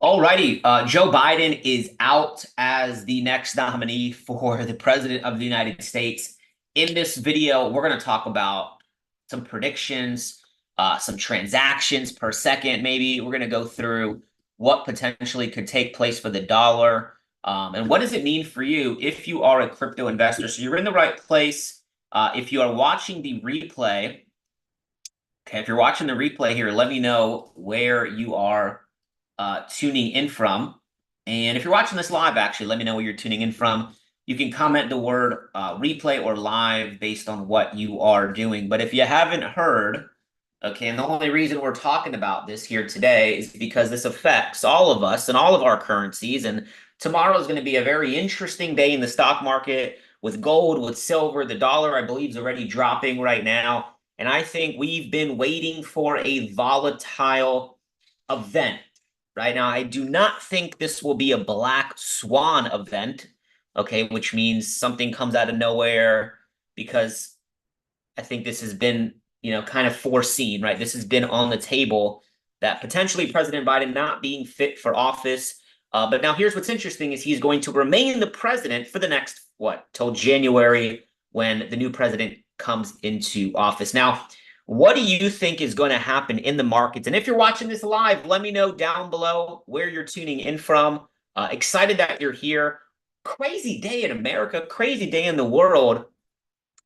Alrighty, Joe Biden is out as the next nominee for the President of the United States. In this video, we're going to talk about some predictions, some transactions per second, maybe. We're going to go through what potentially could take place for the dollar, and what does it mean for you if you are a crypto investor. So you're in the right place. If you are watching the replay, okay, if you're watching the replay here, let me know where you are tuning in from. And if you're watching this live, actually, let me know where you're tuning in from. You can comment the word replay or live based on what you are doing. But if you haven't heard, okay, and the only reason we're talking about this here today is because this affects all of us and all of our currencies. And tomorrow is going to be a very interesting day in the stock market with gold, with silver. The dollar, I believe, is already dropping right now. And I think we've been waiting for a volatile event. Right now, I do not think this will be a black swan event, okay, which means something comes out of nowhere, because I think this has been, kind of foreseen, right? This has been on the table that potentially President Biden not being fit for office. But now here's what's interesting is he's going to remain the president for the next, till January when the new president comes into office. Now, what do you think is going to happen in the markets? And if you're watching this live, let me know down below where you're tuning in from. Excited that you're here. Crazy day in America, crazy day in the world.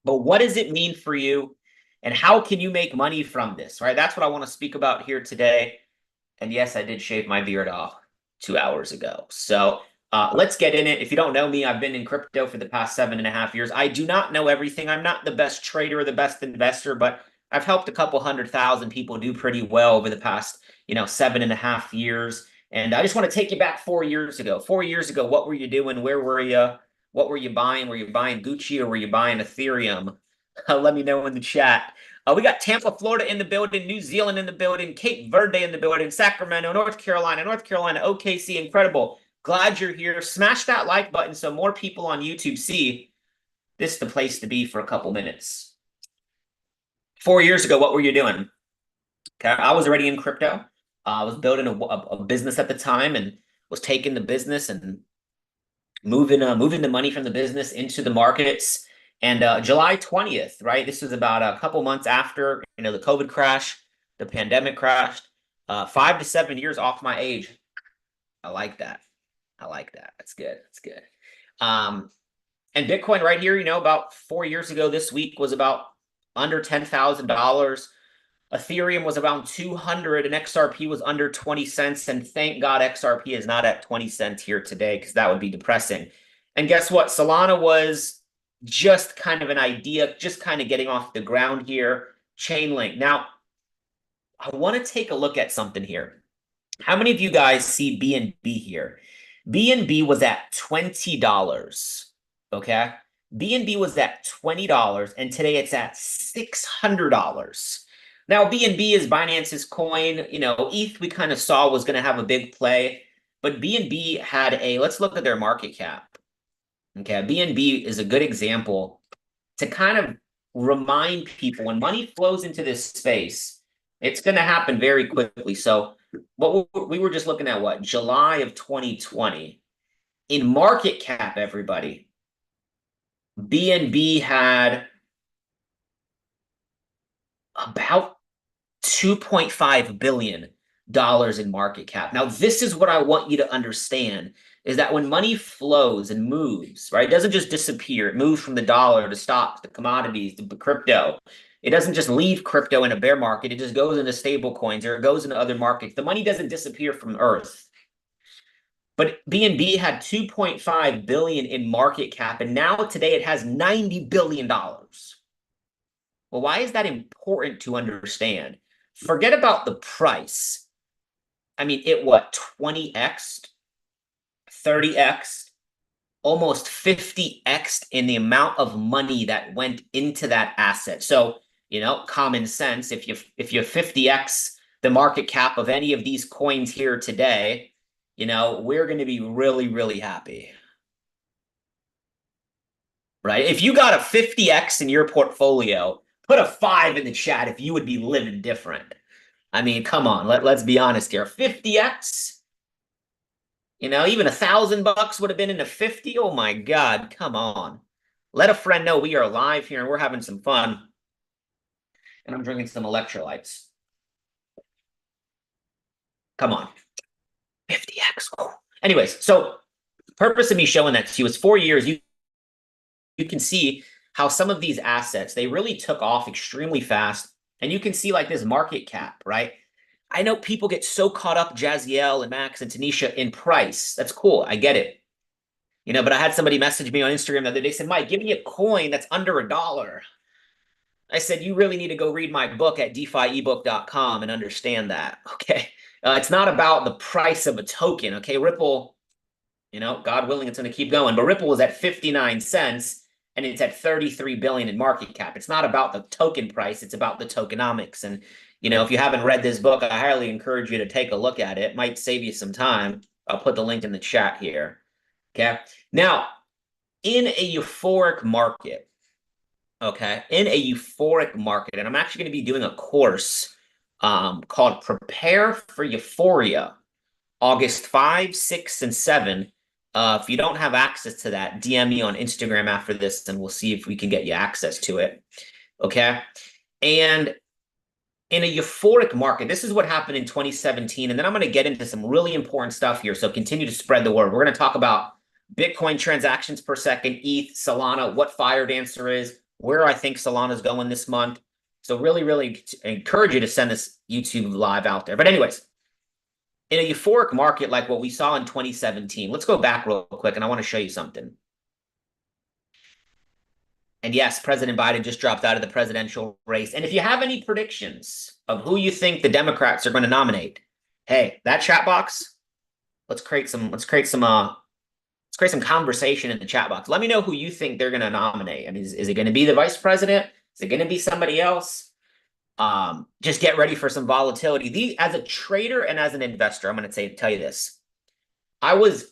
But what does it mean for you? And how can you make money from this, right? That's what I want to speak about here today. And yes, I did shave my beard off 2 hours ago. So let's get in it. If you don't know me, I've been in crypto for the past 7.5 years. I do not know everything. I'm not the best trader or the best investor, but I've helped a couple 100,000 people do pretty well over the past, 7.5 years. And I just want to take you back 4 years ago. 4 years ago, what were you doing? Where were you? What were you buying? Were you buying Gucci or were you buying Ethereum? Let me know in the chat. We got Tampa, Florida in the building, New Zealand in the building, Cape Verde in the building, Sacramento, North Carolina, OKC. Incredible. Glad you're here. Smash that like button so more people on YouTube see this is the place to be for a couple minutes. 4 years ago, what were you doing? Okay, I was already in crypto. I was building a business at the time and was taking the business and moving the money from the business into the markets. And July 20th, right? This was about a couple months after, the COVID crash, the pandemic crashed. 5 to 7 years off my age. I like that. I like that. That's good. That's good. And Bitcoin right here, about 4 years ago this week was about under $10,000. Ethereum was around 200 and XRP was under 20 cents. And thank God XRP is not at 20 cents here today, because that would be depressing. And guess what? Solana was just kind of an idea, just kind of getting off the ground here. Chainlink. Now, I want to take a look at something here. How many of you guys see BNB here? BNB was at $20, okay? BNB was at $20, and today it's at $600. Now, BNB is Binance's coin. ETH we kind of saw was going to have a big play, but BNB had let's look at their market cap. Okay, BNB is a good example to kind of remind people when money flows into this space, it's going to happen very quickly. So what we were just looking at, July of 2020. In market cap, everybody, BNB had about $2.5 billion in market cap. Now, this is what I want you to understand, is that when money flows and moves, right, it doesn't just disappear. It moves from the dollar to stocks, to commodities, to crypto. It doesn't just leave crypto in a bear market. It just goes into stable coins or it goes into other markets. The money doesn't disappear from Earth. But BNB had 2.5 billion in market cap, and now today it has $90 billion. Well, why is that important to understand? Forget about the price. I mean, it 20x, 30x, almost 50x in the amount of money that went into that asset. So, common sense, if you 50x the market cap of any of these coins here today, we're going to be really, really happy. Right? If you got a 50x in your portfolio, put a 5 in the chat if you would be living different. I mean, come on, let's be honest here. 50x, You know, even $1,000 would have been into 50. Oh my God, come on. Let a friend know we are live here and we're having some fun. And I'm drinking some electrolytes. Come on. 50x. Oh. Anyways, so purpose of me showing that to you is 4 years. You can see how some of these assets, they really took off extremely fast. And you can see like this market cap, right? I know people get so caught up, Jazziel and Max and Tanisha, in price. That's cool. I get it. You know, but I had somebody message me on Instagram the other day, said, Mike, give me a coin that's under $1. I said, you really need to go read my book at DeFiebook.com and understand that. Okay. It's not about the price of a token. Okay. Ripple, you know, God willing, it's going to keep going. But Ripple is at 59 cents and it's at 33 billion in market cap. It's not about the token price. It's about the tokenomics. And, you know, if you haven't read this book, I highly encourage you to take a look at it. It might save you some time. I'll put the link in the chat here. Okay. Now, in a euphoric market, okay, in a euphoric market, and I'm actually going to be doing a course called Prepare for Euphoria, August 5, 6, and 7. If you don't have access to that, DM me on Instagram after this, and we'll see if we can get you access to it. Okay. And in a euphoric market, this is what happened in 2017. And then I'm going to get into some really important stuff here. So continue to spread the word. We're going to talk about Bitcoin transactions per second, ETH, Solana, what Fire Dancer is, where I think Solana's going this month. So really, really encourage you to send this YouTube live out there. But anyways, in a euphoric market like what we saw in 2017, let's go back real quick, and I want to show you something. And yes, President Biden just dropped out of the presidential race. And if you have any predictions of who you think the Democrats are going to nominate, hey, that chat box, let's create some conversation in the chat box. Let me know who you think they're going to nominate. I mean, is it going to be the vice president? Is it going to be somebody else? Just get ready for some volatility. As a trader and as an investor, I'm going to tell you this. I was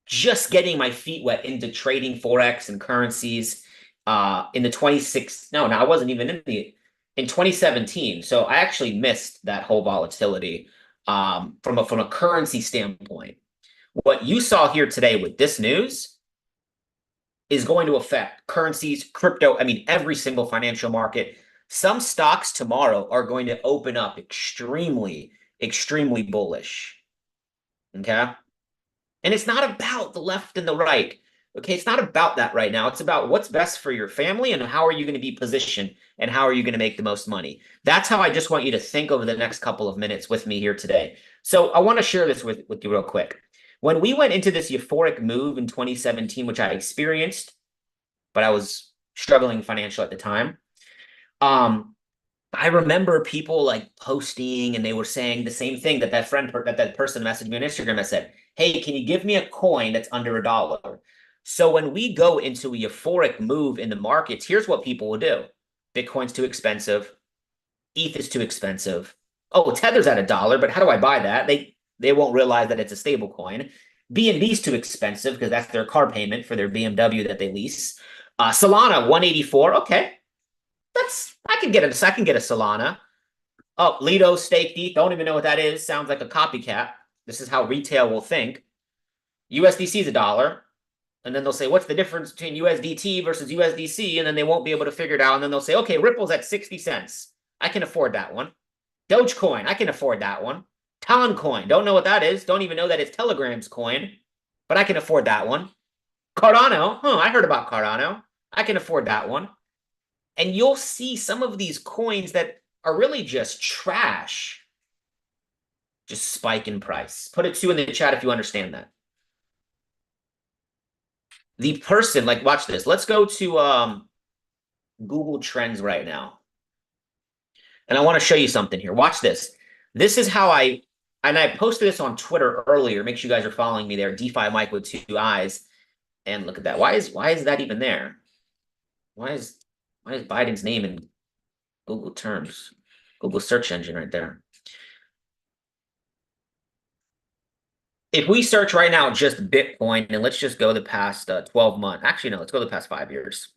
just getting my feet wet into trading Forex and currencies in the 26. No, I wasn't even in 2017. So I actually missed that whole volatility from a currency standpoint. What you saw here today with this news is going to affect currencies, crypto, I mean, every single financial market. Some stocks tomorrow are going to open up extremely, extremely bullish. Okay. And it's not about the left and the right. Okay. It's not about that right now. It's about what's best for your family and how are you going to be positioned and how are you going to make the most money. That's how I just want you to think over the next couple of minutes with me here today. So I want to share this with you real quick. When we went into this euphoric move in 2017, which I experienced, but I was struggling financially at the time, I remember people like posting and they were saying the same thing that that person messaged me on Instagram that said, hey, can you give me a coin that's under $1? So when we go into a euphoric move in the markets, here's what people will do. Bitcoin's too expensive. ETH is too expensive. Oh, Tether's at $1, but how do I buy that? They won't realize that it's a stable coin. BNB's too expensive because that's their car payment for their BMW that they lease. Solana, 184. Okay. I can get a Solana. Oh, Lido staked ETH. Don't even know what that is. Sounds like a copycat. This is how retail will think. USDC is $1. And then they'll say, what's the difference between USDT versus USDC? And then they won't be able to figure it out. And then they'll say, okay, Ripple's at 60 cents. I can afford that one. Dogecoin, I can afford that one. Toncoin, don't know what that is. Don't even know that it's Telegram's coin, but I can afford that one. Cardano, I heard about Cardano. I can afford that one. And you'll see some of these coins that are really just trash just spike in price. Put a 2 in the chat if you understand that. The person, like, watch this. Let's go to Google Trends right now. And I want to show you something here. Watch this. This is how I posted this on Twitter earlier. Make sure you guys are following me there. DeFi Mike with 2 eyes. And look at that. Why is that even there? Why is Biden's name in Google terms? Google search engine right there. If we search right now just Bitcoin, and let's just go the past 12 months. Actually, no, let's go the past 5 years.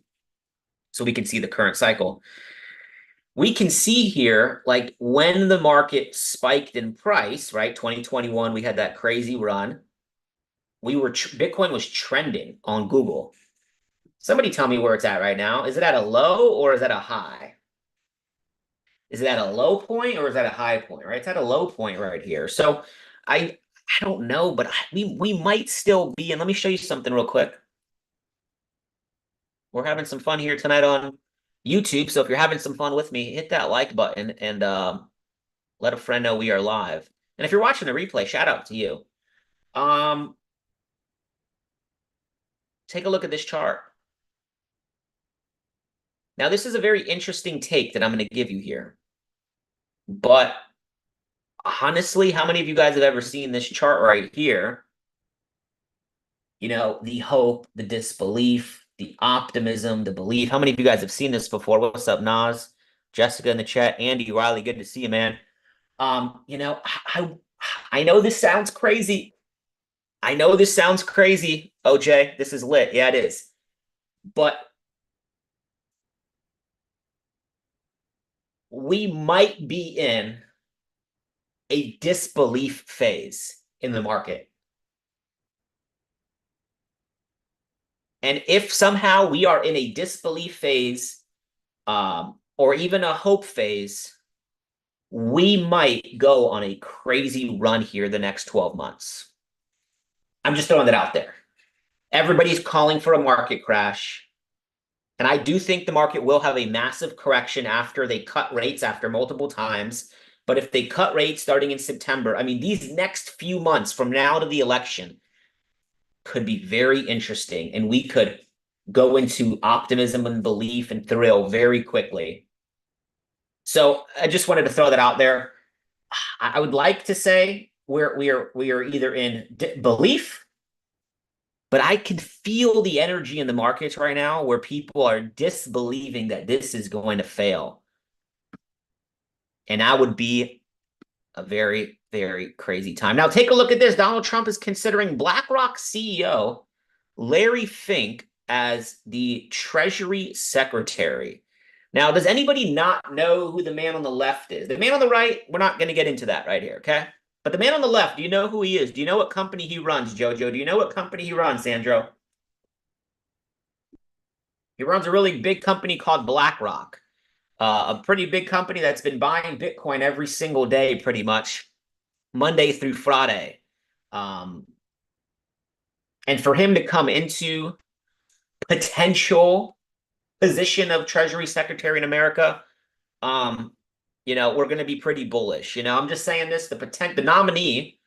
So we can see the current cycle. we can see here, like when the market spiked in price, right? 2021, we had that crazy run. Bitcoin was trending on Google. Somebody tell me where it's at right now. Is it at a low or is that a high? Is it at a low point or is that a high point, right? It's at a low point right here. So I I don't know, but we might still be, and let me show you something real quick. We're having some fun here tonight on YouTube. So if you're having some fun with me, hit that like button and let a friend know we are live. And if you're watching the replay, shout out to you. Um, Take a look at this chart. Now, this is a very interesting take that I'm going to give you here. But honestly, how many of you guys have ever seen this chart right here? You know, the hope, the disbelief, the optimism, the belief. How many of you guys have seen this before? What's up, Nas? Jessica in the chat, Andy Riley, good to see you, man. You know, I know this sounds crazy. I know this sounds crazy, OJ. This is lit. Yeah, it is. But we might be in a disbelief phase in the market. And if somehow we are in a disbelief phase, or even a hope phase, we might go on a crazy run here the next 12 months. I'm just throwing that out there. Everybody's calling for a market crash. And I do think the market will have a massive correction after they cut rates after multiple times. But if they cut rates starting in September, I mean, these next few months from now to the election could be very interesting. And we could go into optimism and belief and thrill very quickly. So I just wanted to throw that out there. I would like to say we are either in belief, but I can feel the energy in the markets right now where people are disbelieving that this is going to fail. And that would be a very, very crazy time. Now, take a look at this. Donald Trump is considering BlackRock CEO Larry Fink as the Treasury Secretary. Now, does anybody not know who the man on the left is? The man on the right, we're not going to get into that right here, okay? But the man on the left, do you know who he is? Do you know what company he runs, Jojo? Do you know what company he runs, Sandro? He runs a really big company called BlackRock, a pretty big company that's been buying Bitcoin every single day, pretty much, Monday through Friday. And for him to come into potential position of Treasury Secretary in America, you know, we're going to be pretty bullish. You know, I'm just saying this, the nominee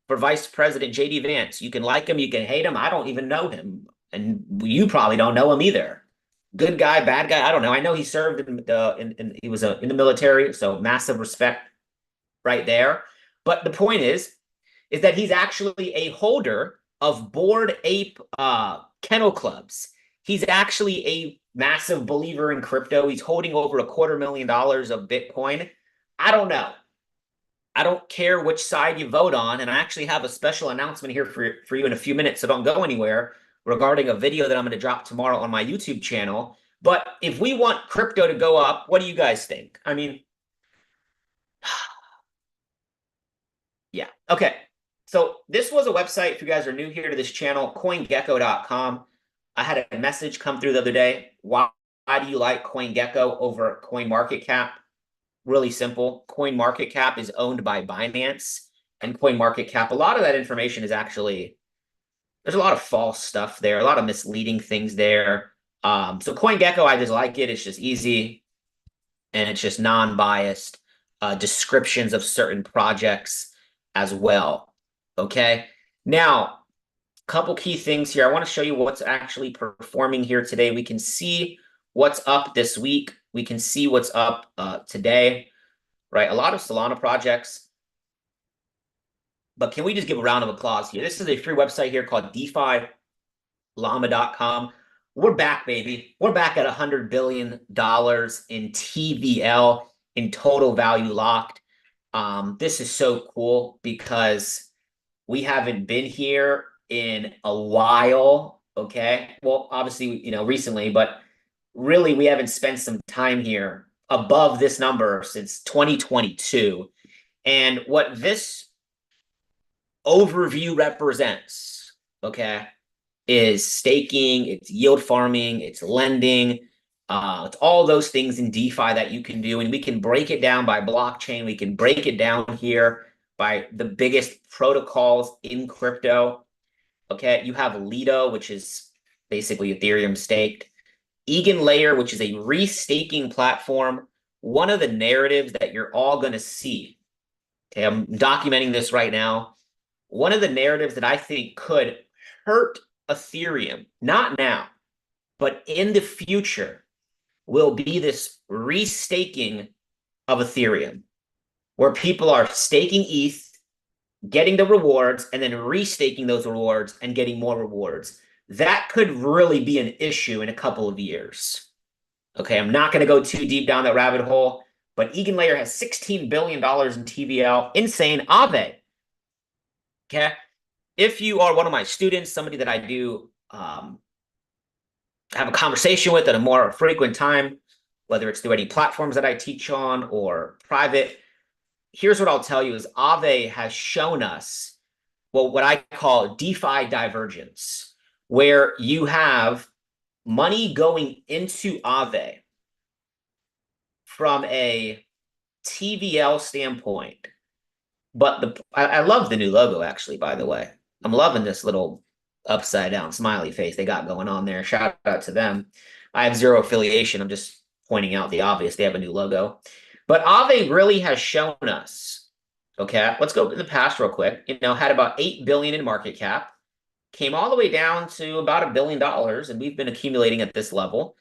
for Vice President JD Vance, you can like him, you can hate him. I don't even know him. And you probably don't know him either. Good guy, bad guy, I don't know. I know he served he was in the military, so massive respect right there. But the point is that he's actually a holder of Bored Ape kennel clubs. He's actually a massive believer in crypto. He's holding over $250,000 of Bitcoin. I don't know. I don't care which side you vote on. And I actually have a special announcement here for you in a few minutes, so don't go anywhere, regarding a video that I'm going to drop tomorrow on my YouTube channel. But if we want crypto to go up, what do you guys think? I mean, yeah. Okay. So this was a website, if you guys are new here to this channel, CoinGecko.com. I had a message come through the other day. Why do you like CoinGecko over CoinMarketCap? Really simple. CoinMarketCap is owned by Binance, and CoinMarketCap, a lot of that information is actually, there's a lot of false stuff there, a lot of misleading things there. So CoinGecko, I just like it. It's just easy, and it's just non-biased descriptions of certain projects as well. Okay. Now, a couple key things here. I want to show you what's actually performing here today. We can see what's up this week. We can see what's up today, right? A lot of Solana projects. But can we just give a round of applause here? This is a free website here called DeFiLlama.com. We're back, baby. We're back at $100 billion in TVL, in total value locked. This is so cool because we haven't been here in a while, okay? Well, obviously, you know, recently, but really we haven't spent some time here above this number since 2022. And what this overview represents, okay, is staking, it's yield farming, it's lending, it's all those things in DeFi that you can do. And we can break it down by blockchain. We can break it down here by the biggest protocols in crypto. Okay, you have Lido, which is basically Ethereum staked. EigenLayer, which is a restaking platform. One of the narratives that you're all going to see. Okay, I'm documenting this right now. One of the narratives that I think could hurt Ethereum, not now, but in the future, will be this restaking of Ethereum, where people are staking ETH, getting the rewards, and then restaking those rewards and getting more rewards. That could really be an issue in a couple of years. Okay, I'm not going to go too deep down that rabbit hole, but EigenLayer has $16 billion in TVL. Insane. Aave. Okay. If you are one of my students, somebody that I do have a conversation with at a more frequent time, whether it's through any platforms that I teach on or private, here's what I'll tell you is Aave has shown us what I call DeFi divergence, where you have money going into Aave from a TVL standpoint. But I love the new logo, actually, by the way. I'm loving this little upside down smiley face they got going on there. Shout out to them. I have zero affiliation. I'm just pointing out the obvious. They have a new logo. But Aave really has shown us, okay, let's go in the past real quick, had about 8 billion in market cap, came all the way down to about $1 billion, and we've been accumulating at this level.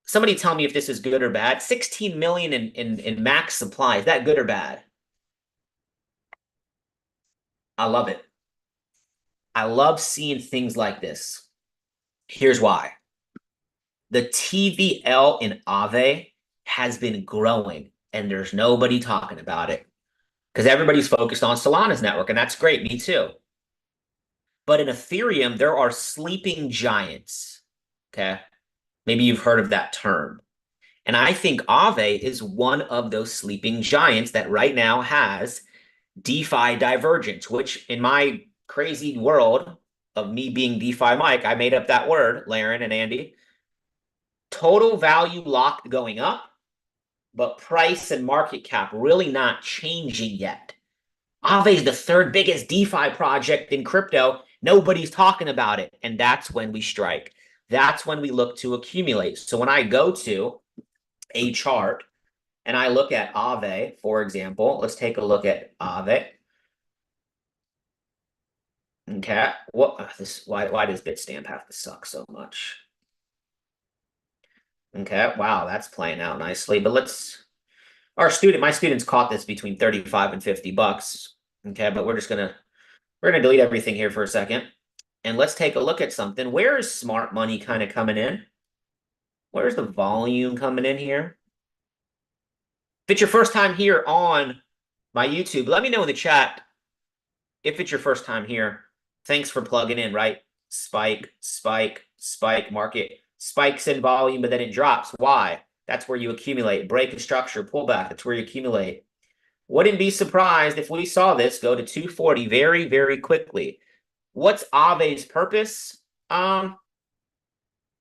Somebody tell me if this is good or bad. 16 million in max supply. Is that good or bad? I love it. I love seeing things like this. Here's why. The TVL in Aave has been growing, and there's nobody talking about it because everybody's focused on Solana's network, and that's great. Me too. But in Ethereum, there are sleeping giants. Okay. Maybe you've heard of that term. And I think Aave is one of those sleeping giants that right now has DeFi divergence, which in my crazy world of me being DeFi Mike, I made up that word, Laren and Andy. Total value locked going up, but price and market cap really not changing yet. Aave is the third biggest DeFi project in crypto. Nobody's talking about it. And that's when we strike. That's when we look to accumulate. So when I go to a chart and I look at Aave, for example, let's take a look at Aave. Okay, why does Bitstamp have to suck so much? Okay, wow, that's playing out nicely. But my students caught this between 35 and 50 bucks. Okay, but we're gonna delete everything here for a second. And let's take a look at something. Where is smart money kind of coming in? Where's the volume coming in here? If it's your first time here on my YouTube, let me know in the chat if it's your first time here. Thanks for plugging in, right? Spike, spike, spike, market spikes in volume, but then it drops. Why? That's where you accumulate. Break of structure, pullback. That's where you accumulate. Wouldn't be surprised if we saw this go to 240 very, very quickly. What's Aave's purpose? I'll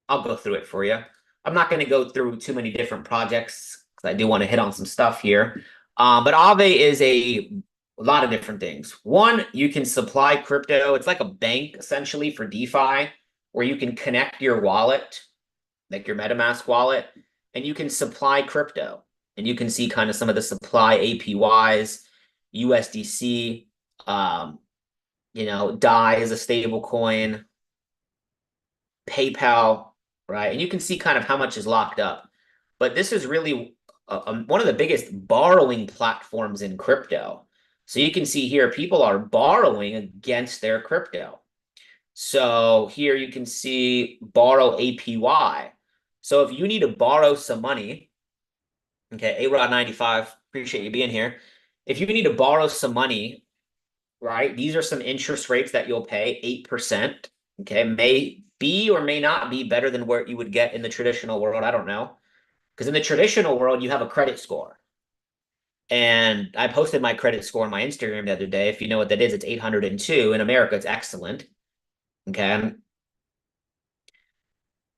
go through it for you. I'm not going to go through too many different projects because I do want to hit on some stuff here. But Aave is a lot of different things. One, you can supply crypto. It's like a bank essentially for DeFi where you can connect your wallet, like your MetaMask wallet, and you can supply crypto. And you can see kind of some of the supply APYs, USDC, DAI is a stable coin, PayPal, right? And you can see kind of how much is locked up. But this is really one of the biggest borrowing platforms in crypto. So you can see here, people are borrowing against their crypto. So here you can see borrow APY. So if you need to borrow some money, okay, AROD95, appreciate you being here. If you need to borrow some money, right, these are some interest rates that you'll pay, 8%. Okay, may be or may not be better than what you would get in the traditional world. I don't know. Because in the traditional world, you have a credit score. And I posted my credit score on my Instagram the other day. If you know what that is, it's 802. In America, it's excellent. Okay.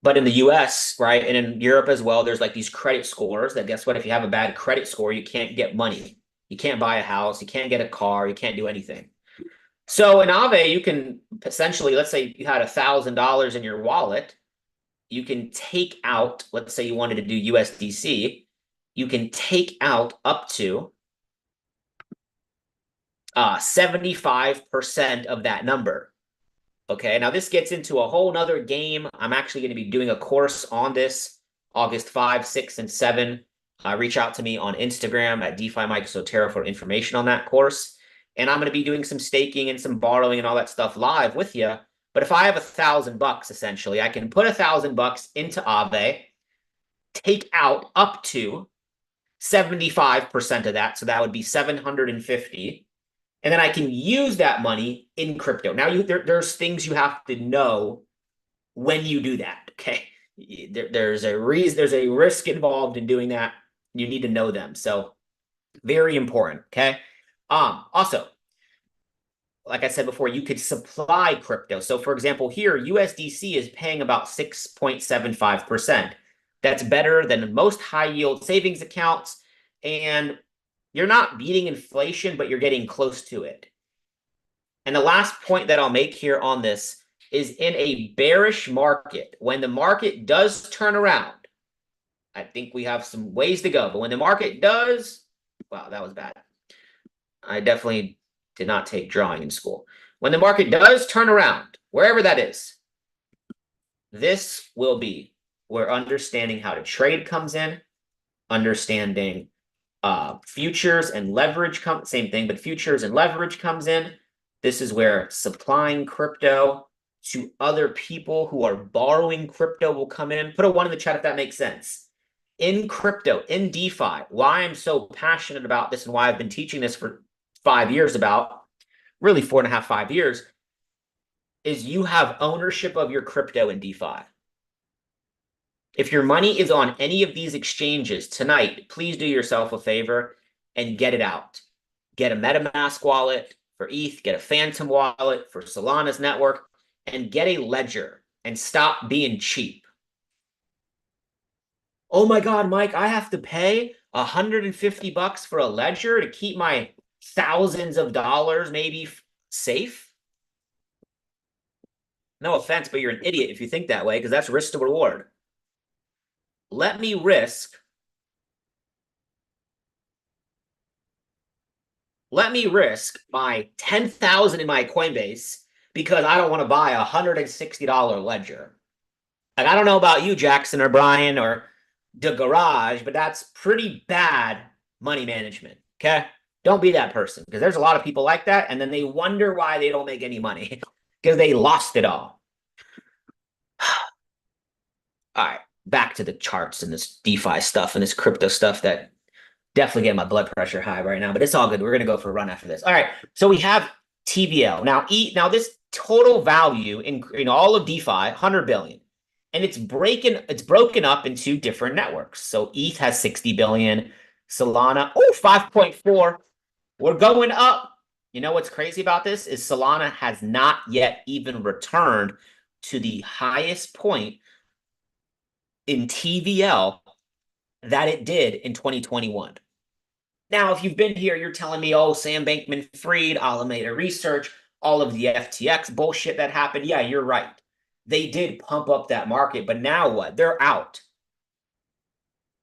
But in the US, right, and in Europe as well, there's like these credit scores that guess what? If you have a bad credit score, you can't get money. You can't buy a house. You can't get a car. You can't do anything. So in Aave, you can essentially, let's say you had $1,000 in your wallet. You can take out, let's say you wanted to do USDC. You can take out up to 75% of that number. Okay, now this gets into a whole nother game. I'm actually going to be doing a course on this August 5, 6, and 7. Reach out to me on Instagram at DeFi Mike Sotero for information on that course. And I'm going to be doing some staking and some borrowing and all that stuff live with you. But if I have $1,000, essentially, I can put $1,000 into Aave, take out up to 75% of that. So that would be 750. And then I can use that money in crypto. Now, there's things you have to know when you do that, okay? There's a risk involved in doing that. You need to know them. So very important, okay? Also, like I said before, you could supply crypto. So for example, here, USDC is paying about 6.75%. That's better than most high yield savings accounts. And you're not beating inflation, but you're getting close to it. And the last point that I'll make here on this is in a bearish market, when the market does turn around, I think we have some ways to go. But when the market does, wow, that was bad. I definitely did not take drawing in school. When the market does turn around, wherever that is, this will be where understanding how to trade comes in, understanding futures and leverage same thing, but futures and leverage comes in. This is where supplying crypto to other people who are borrowing crypto will come in. Put a 1 in the chat if that makes sense. In crypto, in DeFi, why I'm so passionate about this and why I've been teaching this for 5 years, about really 4.5, 5 years, is you have ownership of your crypto in DeFi. If your money is on any of these exchanges tonight, please do yourself a favor and get it out. Get a MetaMask wallet for ETH, get a Phantom wallet for Solana's network, and get a ledger and stop being cheap. Oh my God, Mike, I have to pay $150 for a ledger to keep my thousands of dollars maybe safe? No offense, but you're an idiot if you think that way, because that's risk to reward. Let me risk my 10,000 in my Coinbase because I don't want to buy a $160 ledger. And I don't know about you, Jackson or Brian or the garage, but that's pretty bad money management. Okay, don't be that person, because there's a lot of people like that, and then they wonder why they don't make any money because they lost it all. All right, back to the charts and this DeFi stuff and this crypto stuff that definitely getting my blood pressure high right now, but it's all good. We're going to go for a run after this. All right, so we have TVL. Now this total value in all of DeFi, 100 billion. And it's broken up into different networks. So ETH has 60 billion, Solana, 5.4. We're going up. You know what's crazy about this is Solana has not yet even returned to the highest point in TVL that it did in 2021. Now, if you've been here, you're telling me, oh, Sam Bankman-Fried, Alameda Research, all of the FTX bullshit that happened. Yeah, you're right. They did pump up that market, but now what? They're out.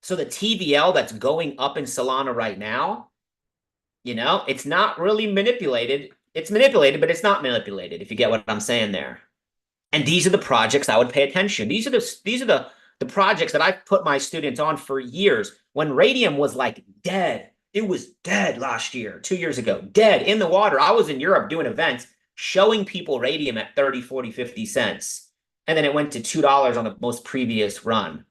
So the TVL that's going up in Solana right now, it's not really manipulated. It's manipulated, but it's not manipulated, if you get what I'm saying there. And these are the projects I would pay attention. These are the projects that I've put my students on for years. When Radium was like dead, it was dead last year, 2 years ago, dead in the water. I was in Europe doing events, showing people Radium at 30, 40, 50 cents. And then it went to $2 on the most previous run.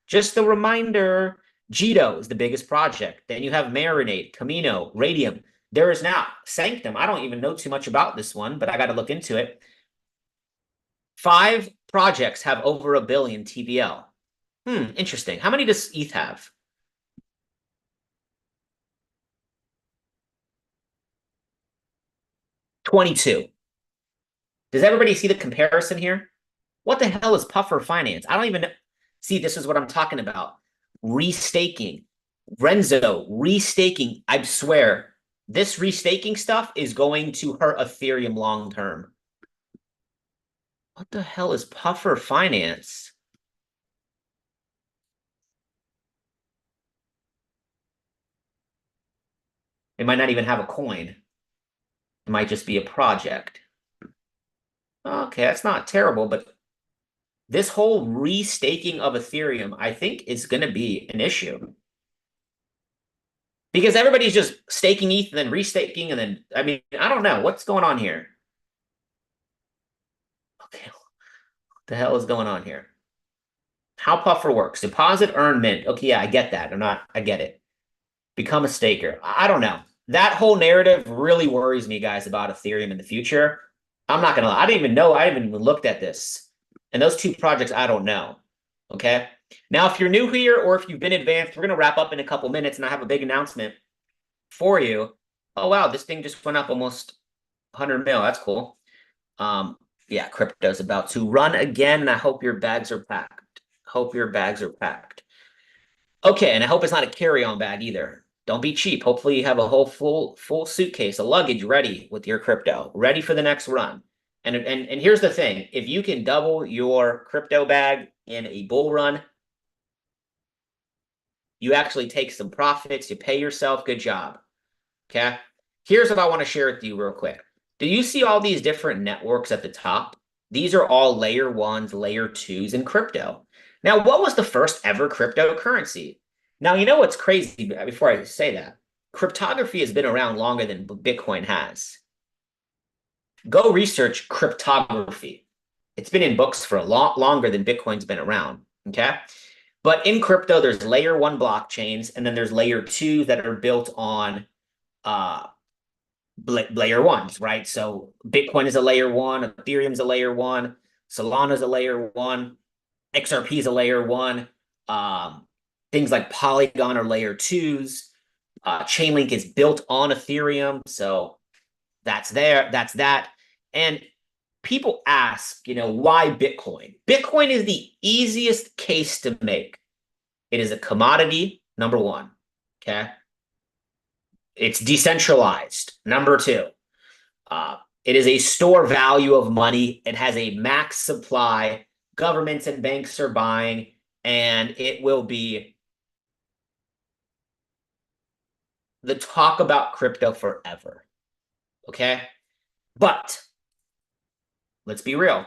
Just a reminder, Jito is the biggest project. Then you have Marinade, Camino, Radium. There is now Sanctum. I don't even know too much about this one, but I got to look into it. 5 projects have over 1 billion TVL. Interesting. How many does ETH have? 22. Does everybody see the comparison here? What the hell is puffer finance? I don't even know. See, this is what I'm talking about. Restaking. Renzo, restaking. I swear, this restaking stuff is going to hurt Ethereum long term. What the hell is puffer finance? It might not even have a coin. It might just be a project. Okay, that's not terrible, but this whole restaking of Ethereum, I think, is going to be an issue. Because everybody's just staking ETH and then restaking, and then, I mean, I don't know. What's going on here? Okay, what the hell is going on here? How puffer works. Deposit, earn, mint. Okay, yeah, I get that. I get it. Become a staker. I don't know. That whole narrative really worries me, guys, about Ethereum in the future. I'm not gonna lie. I didn't even know. I haven't even looked at this. And those two projects, I don't know. Okay. Now, if you're new here or if you've been advanced, we're gonna wrap up in a couple minutes, and I have a big announcement for you. Oh wow, this thing just went up almost 100 mil. That's cool. Yeah, crypto's about to run again, and I hope your bags are packed. Hope your bags are packed. Okay, and I hope it's not a carry-on bag either. Don't be cheap. Hopefully you have a whole full suitcase of luggage ready with your crypto, ready for the next run. And here's the thing. If you can double your crypto bag in a bull run, you actually take some profits, you pay yourself, good job. Okay? Here's what I want to share with you real quick. Do you see all these different networks at the top? These are all layer ones, layer twos in crypto. Now, what was the first ever cryptocurrency? Now, you know what's crazy before I say that? Cryptography has been around longer than Bitcoin has. Go research cryptography. It's been in books for a lot longer than Bitcoin's been around. Okay. But in crypto, there's layer one blockchains, and then there's layer twos that are built on layer ones, right? So Bitcoin is a layer one, Ethereum is a layer one, Solana is a layer one, XRP is a layer one. Things like Polygon are layer twos. Chainlink is built on Ethereum, so that's there. That's that. And people ask, why Bitcoin? Bitcoin is the easiest case to make. It is a commodity, number one. Okay. It's decentralized, number two. It is a store value of money. It has a max supply. Governments and banks are buying, and it will be the talk about crypto forever. Okay? But let's be real.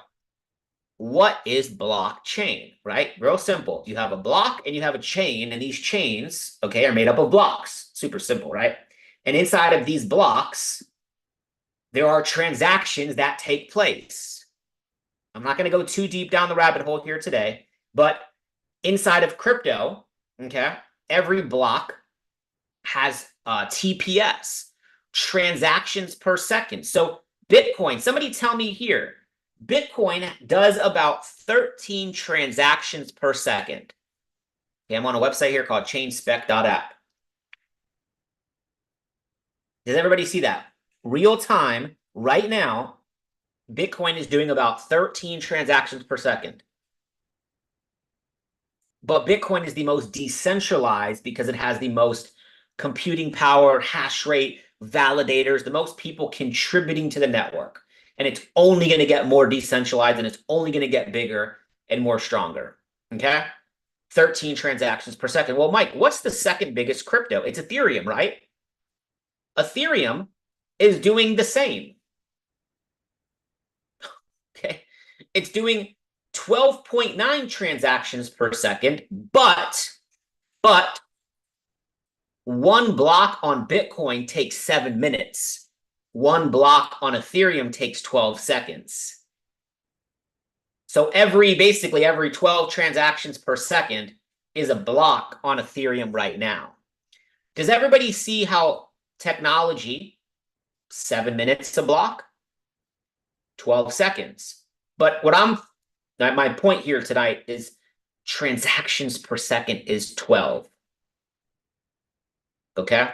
What is blockchain, right? Real simple. You have a block and you have a chain, and these chains, okay, are made up of blocks. Super simple, right? And inside of these blocks, there are transactions that take place. I'm not going to go too deep down the rabbit hole here today, but inside of crypto, okay, every block has TPS, transactions per second. So Bitcoin, somebody tell me here, Bitcoin does about 13 transactions per second. Okay, I'm on a website here called chainspec.app. Does everybody see that? Real time, right now, Bitcoin is doing about 13 transactions per second. But Bitcoin is the most decentralized because it has the most computing power, hash rate, validators, the most people contributing to the network. And it's only going to get more decentralized, and it's only going to get bigger and more stronger. Okay? 13 transactions per second. Well, Mike, what's the second biggest crypto? It's Ethereum, right? Ethereum is doing the same. Okay? It's doing 12.9 transactions per second, but one block on Bitcoin takes 7 minutes. One block on Ethereum takes 12 seconds. So basically every 12 transactions per second is a block on Ethereum right now. Does everybody see how technology, 7 minutes a block, 12 seconds? But my point here tonight is transactions per second is 12. Okay?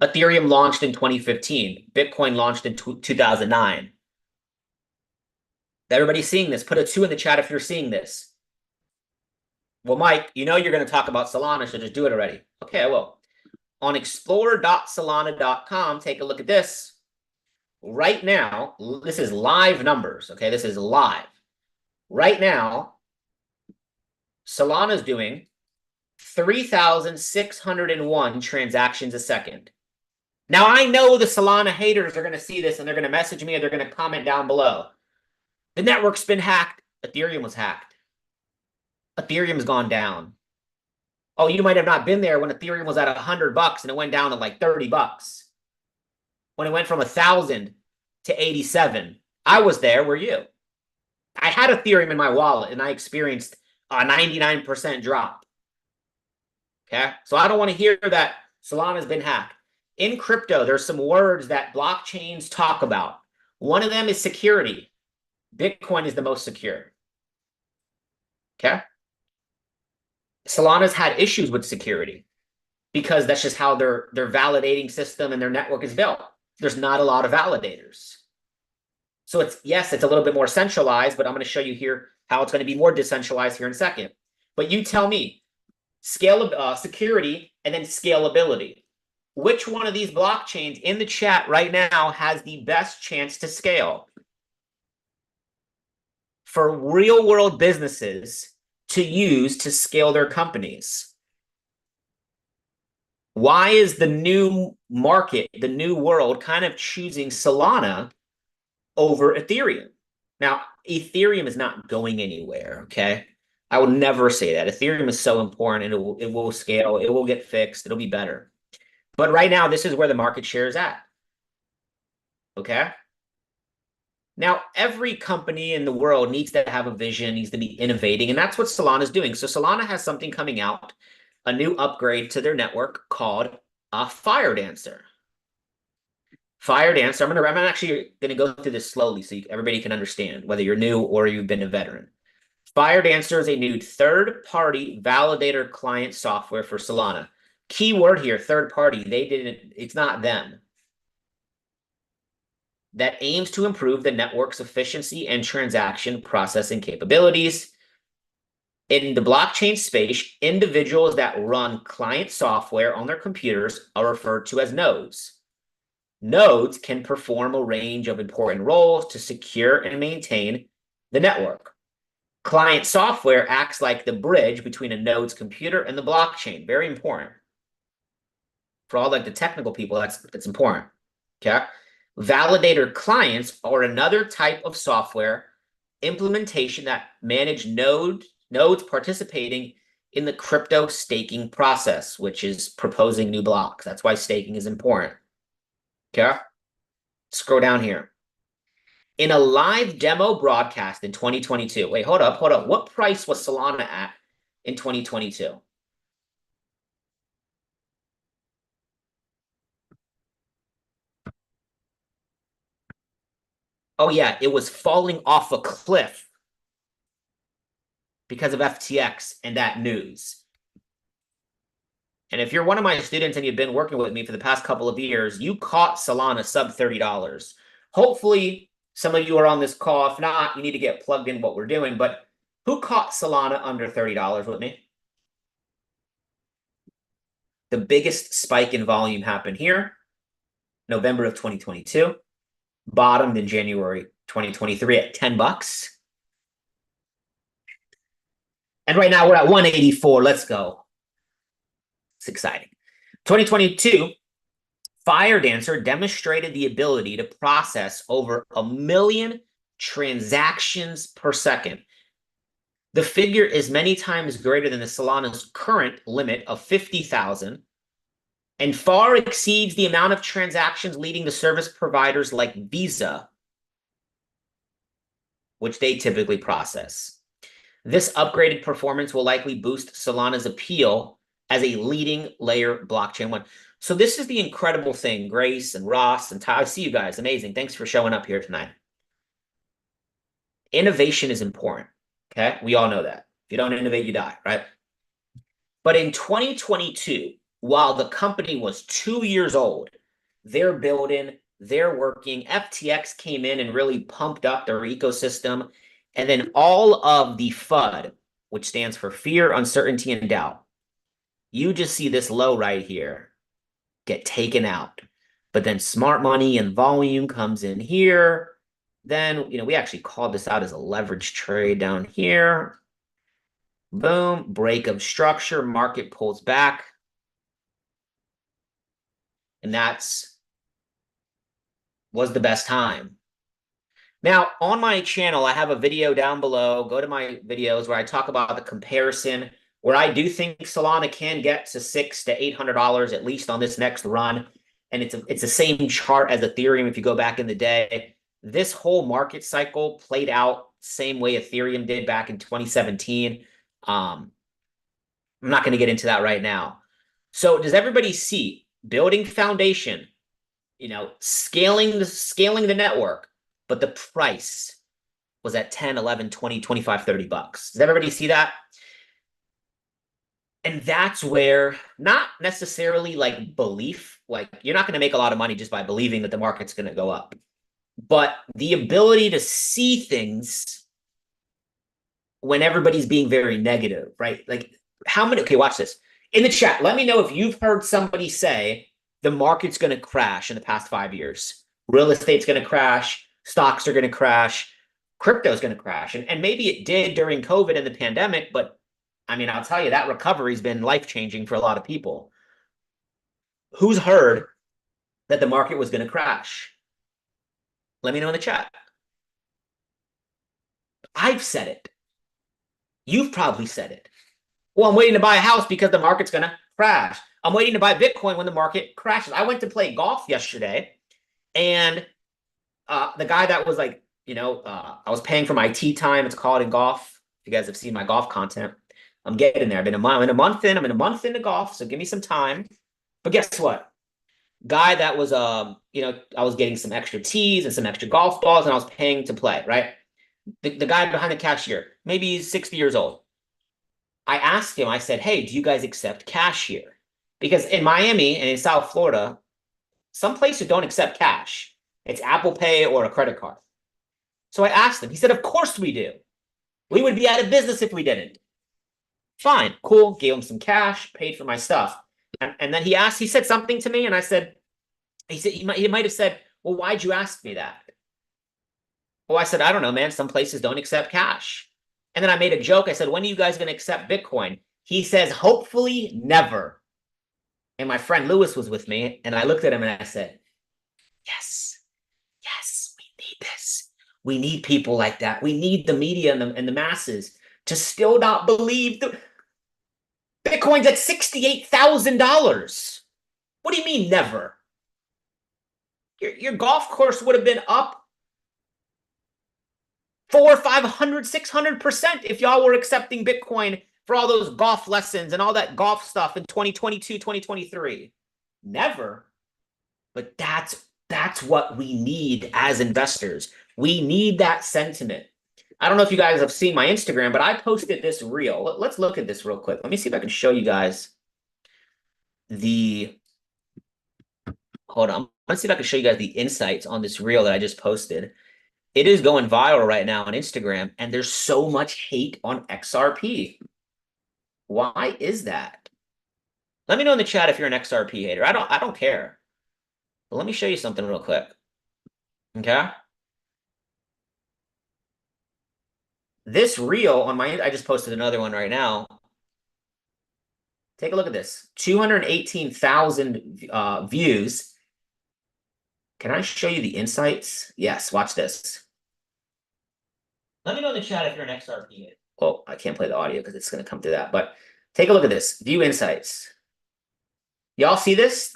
Ethereum launched in 2015. Bitcoin launched in 2009. Everybody's seeing this. Put a 2 in the chat if you're seeing this. Well, Mike, you know you're going to talk about Solana, so just do it already. Okay, I will. On explorer.solana.com, take a look at this. Right now, this is live numbers, okay? This is live. Right now, Solana's doing 3,601 transactions a second. Now, I know the Solana haters are going to see this and they're going to message me and they're going to comment down below. The network's been hacked. Ethereum was hacked. Ethereum's gone down. Oh, you might have not been there when Ethereum was at $100 and it went down to like $30. When it went from 1,000 to 87. I was there, were you? I had Ethereum in my wallet and I experienced a 99% drop. Okay? So I don't want to hear that Solana's been hacked. In crypto, there's some words that blockchains talk about. One of them is security. Bitcoin is the most secure. Okay? Solana's had issues with security because that's just how their validating system and their network is built. There's not a lot of validators. So it's, yes, it's a little bit more centralized, but I'm going to show you here how it's going to be more decentralized here in a second. But you tell me, security and then scalability. Which one of these blockchains in the chat right now has the best chance to scale? For real world businesses to use to scale their companies. Why is the new market, the new world, kind of choosing Solana over Ethereum? Now, Ethereum is not going anywhere, okay? I will never say that. Ethereum is so important, and it will scale. It will get fixed. It'll be better. But right now, this is where the market share is at, okay? Now, every company in the world needs to have a vision, needs to be innovating, and that's what Solana is doing. So Solana has something coming out, a new upgrade to their network called Fire Dancer. Fire Dancer, I'm actually going to go through this slowly so everybody can understand, whether you're new or you've been a veteran. Fire Dancer is a new third-party validator client software for Solana. Key word here, third-party. It's not them. That aims to improve the network's efficiency and transaction processing capabilities. In the blockchain space, individuals that run client software on their computers are referred to as nodes. Nodes can perform a range of important roles to secure and maintain the network. Client software acts like the bridge between a node's computer and the blockchain. Very important. For all like the technical people, that's important. Okay. Validator clients are another type of software implementation that manage nodes participating in the crypto staking process, which is proposing new blocks. That's why staking is important. Okay. Scroll down here. In a live demo broadcast in 2022. Wait, hold up. What price was Solana at in 2022? Oh, yeah, it was falling off a cliff because of FTX and that news. And if you're one of my students and you've been working with me for the past couple of years, you caught Solana sub $30. Hopefully, some of you are on this call. If not, you need to get plugged in what we're doing. But who caught Solana under $30 with me? The biggest spike in volume happened here, November of 2022. Bottomed in January 2023 at $10. And right now we're at 184. Let's go. It's exciting. 2022, Fire Dancer demonstrated the ability to process over 1 million transactions per second. The figure is many times greater than the Solana's current limit of 50,000 and far exceeds the amount of transactions leading to service providers like Visa, which they typically process. This upgraded performance will likely boost Solana's appeal as a leading layer blockchain one. So this is the incredible thing, Grace and Ross and Ty. I see you guys. Amazing. Thanks for showing up here tonight. Innovation is important. Okay, we all know that. If you don't innovate, you die, right? But in 2022, while the company was 2 years old, they're building, they're working. FTX came in and really pumped up their ecosystem. And then all of the FUD, which stands for fear, uncertainty, and doubt, you just see this low right here get taken out. But then smart money and volume comes in here. Then, we actually called this out as a leverage trade down here. Boom, break of structure, market pulls back. And was the best time. Now, on my channel, I have a video down below. Go to my videos where I talk about the comparison, where I do think Solana can get to $600 to $800 at least on this next run. And it's the same chart as Ethereum if you go back in the day. This whole market cycle played out same way Ethereum did back in 2017. I'm not going to get into that right now. So does everybody see building foundation, scaling the network, but the price was at 10, 11, 20, 25, 30 bucks. Does everybody see that? And that's where not necessarily like belief, like you're not going to make a lot of money just by believing that the market's going to go up, but the ability to see things when everybody's being very negative, right? Like okay, watch this. In the chat, let me know if you've heard somebody say the market's going to crash in the past 5 years. Real estate's going to crash. Stocks are going to crash. Crypto is going to crash. And maybe it did during COVID and the pandemic, but I mean, I'll tell you, that recovery's been life-changing for a lot of people. Who's heard that the market was going to crash? Let me know in the chat. I've said it. You've probably said it. Well, I'm waiting to buy a house because the market's going to crash. I'm waiting to buy Bitcoin when the market crashes. I went to play golf yesterday, and the guy that was like, I was paying for my tee time. It's called in golf. If you guys have seen my golf content, I'm getting there. I'm in a month into golf, so give me some time. But guess what? Guy that was, I was getting some extra tees and some extra golf balls, and I was paying to play, right? The guy behind the cashier, maybe he's 60 years old. I asked him, I said, hey, do you guys accept cash here? Because in Miami and in South Florida, some places don't accept cash. It's Apple Pay or a credit card. So I asked him. He said, of course we do. We would be out of business if we didn't. Fine, cool. Gave him some cash, paid for my stuff. And then he said something to me, and I said, he might have said, well, why'd you ask me that? Well, I said, I don't know, man. Some places don't accept cash. And then I made a joke. I said, when are you guys going to accept Bitcoin? He says, hopefully never. And my friend Lewis was with me, and I looked at him and I said, yes, we need this. We need people like that. We need the media and the masses to still not believe Bitcoin's at $68,000. What do you mean never? Your golf course would have been up 400, 500, 600% if y'all were accepting Bitcoin for all those golf lessons and all that golf stuff in 2022, 2023. Never. But that's what we need as investors. We need that sentiment. I don't know if you guys have seen my Instagram, but I posted this reel. Let's look at this real quick. Let me see if I can show you guys hold on. Let's see if I can show you guys the insights on this reel that I just posted. It is going viral right now on Instagram, and there's so much hate on XRP. Why is that? Let me know in the chat if you're an XRP hater. I don't care. But let me show you something real quick. Okay? This reel on I just posted another one right now. Take a look at this. 218,000 views. Can I show you the insights? Yes, watch this. Let me know in the chat if you're an XRP. Oh, I can't play the audio because it's going to come through that. But take a look at this. View insights. Y'all see this?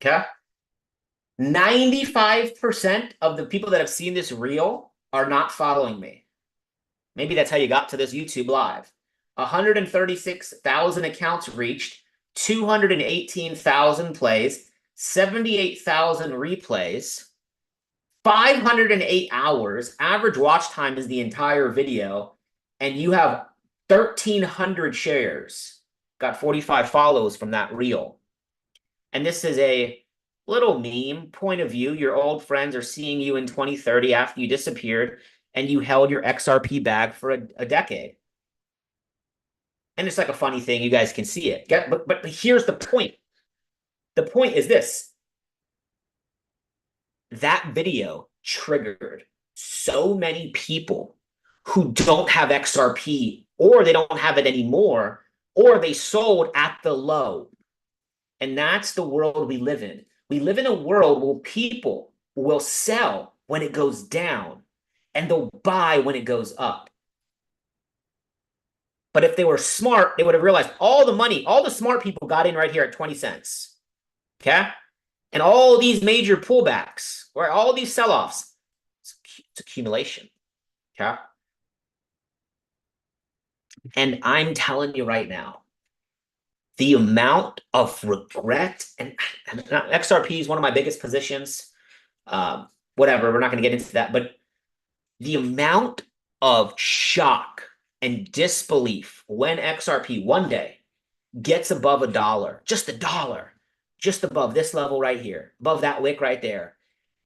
Okay. 95% of the people that have seen this reel are not following me. Maybe that's how you got to this YouTube live. 136,000 accounts reached, 218,000 plays, 78,000 replays, 508 hours. Average watch time is the entire video. and you have 1,300 shares, got 45 follows from that reel. And this is a little meme point of view. Your old friends are seeing you in 2030 after you disappeared and you held your XRP bag for a decade. And it's like a funny thing. You guys can see it. But here's the point. The point is this. That video triggered so many people who don't have XRP, or they don't have it anymore, or they sold at the low. And that's the world we live in. We live in a world where people will sell when it goes down and they'll buy when it goes up. But if they were smart, they would have realized all the money, all the smart people got in right here at 20 cents. Okay? And all these major pullbacks, or all these sell-offs, it's accumulation. Okay? And I'm telling you right now, the amount of regret, and XRP is one of my biggest positions. Whatever, we're not going to get into that, but the amount of shock and disbelief when XRP one day gets above $1, just $1, just above this level right here, above that wick right there,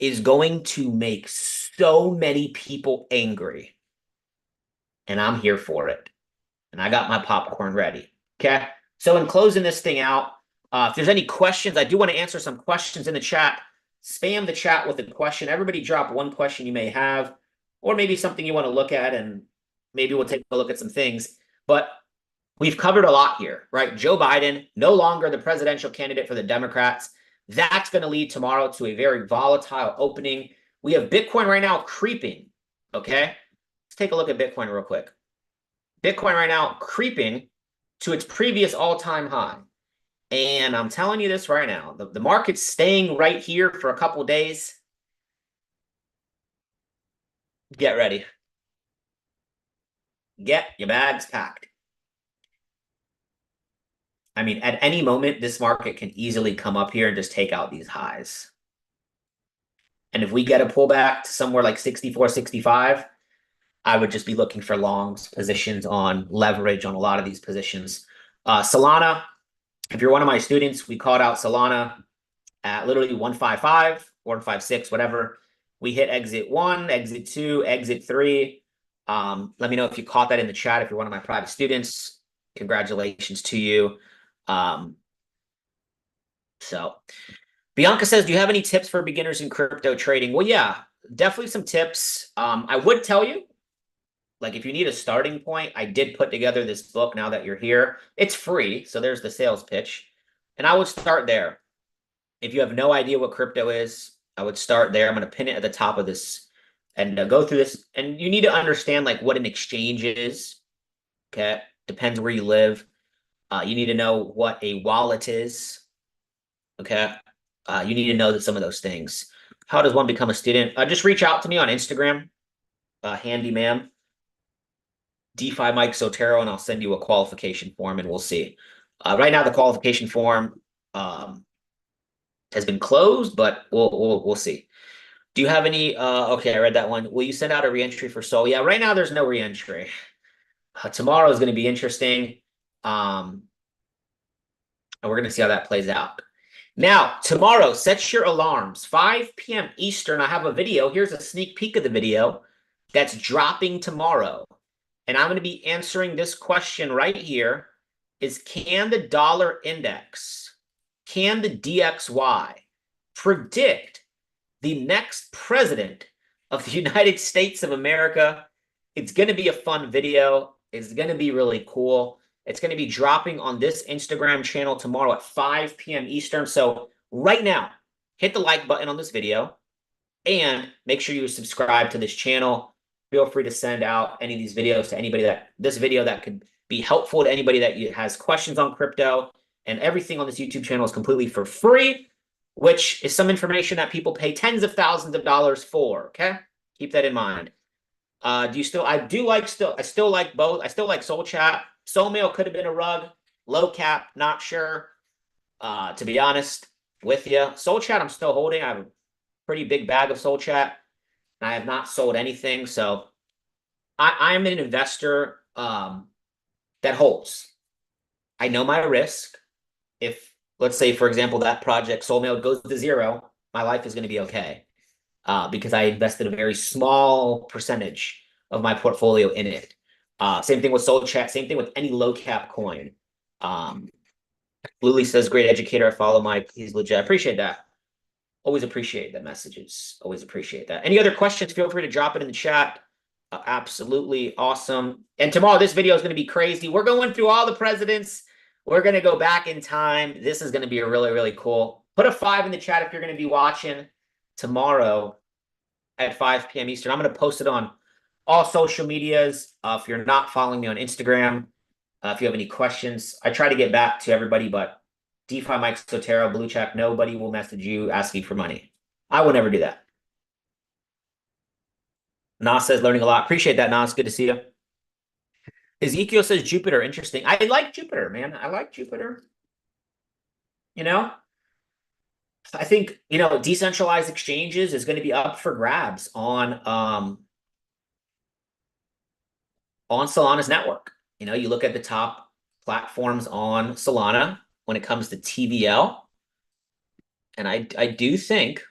is going to make so many people angry. And I'm here for it. And I got my popcorn ready. Okay? So in closing this thing out, if there's any questions, I do want to answer some questions in the chat. Spam the chat with a question. Everybody drop one question you may have, or maybe something you want to look at, and maybe we'll take a look at some things. But we've covered a lot here, right? Joe Biden, no longer the presidential candidate for the Democrats. That's going to lead tomorrow to a very volatile opening. We have Bitcoin right now creeping, okay? Let's take a look at Bitcoin real quick. Bitcoin right now creeping to its previous all-time high. And I'm telling you this right now, the market's staying right here for a couple days. Get ready. Get your bags packed. I mean, at any moment, this market can easily come up here and just take out these highs. And if we get a pullback to somewhere like 64, 65, I would just be looking for longs positions on leverage on a lot of these positions. Solana, if you're one of my students, we called out Solana at literally 155, 156, whatever. We hit exit 1, exit 2, exit 3. Let me know if you caught that in the chat. If you're one of my private students, congratulations to you. So Bianca says, do you have any tips for beginners in crypto trading? Well, yeah, definitely some tips. I would tell you, like, if you need a starting point, I did put together this book now that you're here. It's free, so there's the sales pitch. And I would start there. If you have no idea what crypto is, I would start there. I'm going to pin it at the top of this and go through this. And you need to understand, like, what an exchange is. Okay? Depends where you live. You need to know what a wallet is. Okay? You need to know that some of those things. How does one become a student? Just reach out to me on Instagram, handyman, DeFi Mike Sotero, and I'll send you a qualification form, and we'll see. Right now, the qualification form has been closed, but we'll see. Do you have any? Okay, I read that one. Will you send out a reentry for Sol? Yeah, right now there's no reentry. Tomorrow is going to be interesting, and we're going to see how that plays out. Now, tomorrow, set your alarms. 5 p.m. Eastern, I have a video. Here's a sneak peek of the video that's dropping tomorrow. And I'm going to be answering this question right here, is can the dollar index, can the DXY predict the next president of the United States of America? It's going to be a fun video. It's going to be really cool. It's going to be dropping on this Instagram channel tomorrow at 5 p.m. Eastern. So right now, hit the like button on this video and make sure you subscribe to this channel. Feel free to send out any of these videos to anybody that could be helpful to anybody that has questions on crypto. And everything on this YouTube channel is completely for free, which is some information that people pay tens of thousands of dollars for. Okay, keep that in mind. I still like both. I still like Soul Chat. Soul Mail could have been a rug. Low cap, not sure. To be honest with you, Soul Chat I'm still holding. I have a pretty big bag of Soul Chat. I have not sold anything, so I'm an investor that holds. I know my risk. If, let's say, for example, that project Soulmail goes to zero, my life is going to be okay, because I invested a very small percentage of my portfolio in it. Same thing with SoulChat. Same thing with any low cap coin. Lily says, "Great educator. I follow my. He's legit. I appreciate that. Always appreciate the messages. Always appreciate that. Any other questions? Feel free to drop it in the chat. Absolutely awesome. And tomorrow, this video is going to be crazy. We're going through all the presidents. We're going to go back in time. This is going to be a really, really cool. Put a 5 in the chat if you're going to be watching tomorrow at 5 p.m. Eastern. I'm going to post it on all social medias. If you're not following me on Instagram, if you have any questions, I try to get back to everybody, but DeFi Mike Sotero, Blue Check, nobody will message you asking for money. I will never do that. Nas says learning a lot. Appreciate that, Nas. Good to see you. Ezekiel says Jupiter. Interesting. I like Jupiter, man. I like Jupiter. You know, I think, decentralized exchanges is going to be up for grabs on Solana's network. You look at the top platforms on Solana when it comes to TVL, and I do think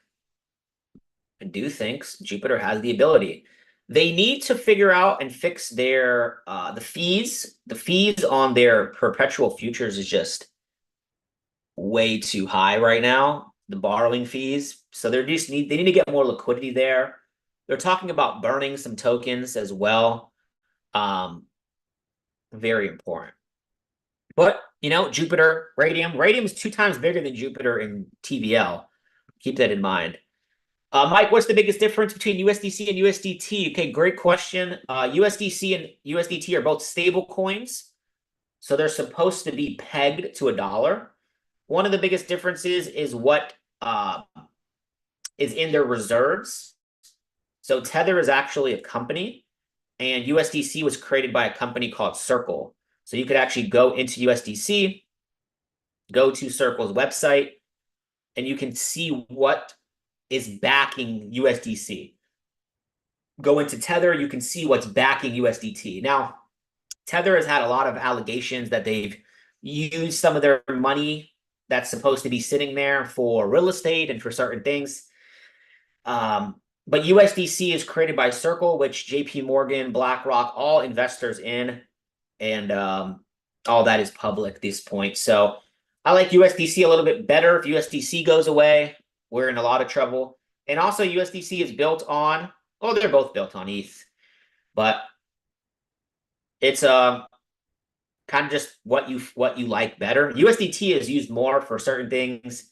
Jupiter has the ability. They need to figure out and fix their the fees. The fees on their perpetual futures is just way too high right now. The borrowing fees. So they need to get more liquidity there. They're talking about burning some tokens as well. Very important. But Jupiter, Radium is 2 times bigger than Jupiter in TVL. Keep that in mind. Mike, what's the biggest difference between USDC and USDT? Okay, great question. USDC and USDT are both stable coins, so they're supposed to be pegged to $1. One of the biggest differences is what is in their reserves. So Tether is actually a company, and USDC was created by a company called Circle. So you could actually go into USDC, go to Circle's website, and you can see what is backing USDC. Go into Tether, you can see what's backing USDT. Now, Tether has had a lot of allegations that they've used some of their money that's supposed to be sitting there for real estate and for certain things. But USDC is created by Circle, which JP Morgan, BlackRock, all investors in, and all that is public at this point. So I like USDC a little bit better. If USDC goes away, we're in a lot of trouble. And also USDC is built on, well, they're both built on ETH, but it's kind of just what you like better. USDT is used more for certain things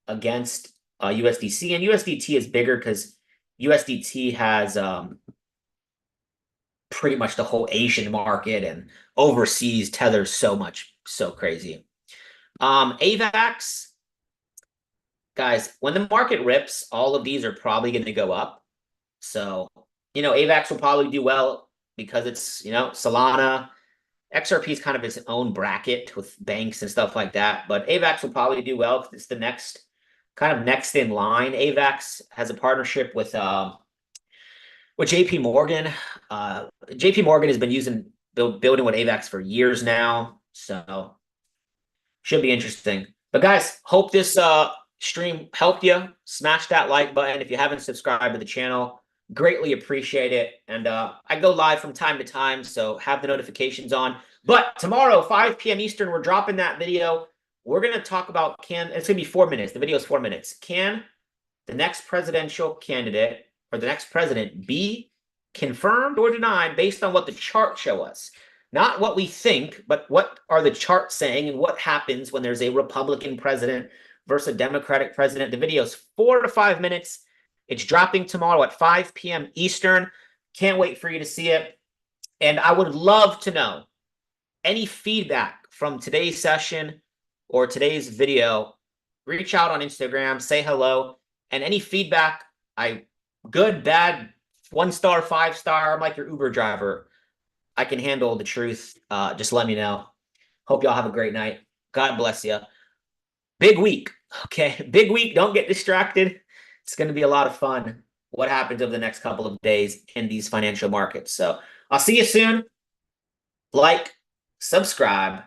against USDC, and USDT is bigger because USDT has pretty much the whole Asian market, and overseas Tether's so crazy. AVAX, guys, when the market rips, all of these are probably going to go up. So, AVAX will probably do well because it's, Solana. XRP is kind of its own bracket with banks and stuff like that. But AVAX will probably do well because it's the next in line. AVAX has a partnership with JP Morgan. JP Morgan has been building with AVAX for years now. So should be interesting. But guys, hope this stream helped you. Smash that like button if you haven't subscribed to the channel. Greatly appreciate it. And I go live from time to time, so have the notifications on. But tomorrow, 5 p.m. Eastern, we're dropping that video. We're going to talk about it's going to be 4 minutes. The video is 4 minutes. Can the next presidential candidate or the next president be confirmed or denied based on what the charts show us? Not what we think, but what are the charts saying and what happens when there's a Republican president versus a Democratic president. The video is 4 to 5 minutes. It's dropping tomorrow at 5 p.m. Eastern. Can't wait for you to see it. And I would love to know any feedback from today's session or today's video. Reach out on Instagram, say hello, and any feedback, good, bad, 1 star, 5 star, I'm like your Uber driver. I can handle the truth. Just let me know. Hope y'all have a great night. God bless you. Big week, okay? Big week. Don't get distracted. It's going to be a lot of fun. What happens over the next couple of days in these financial markets. So I'll see you soon. like, subscribe,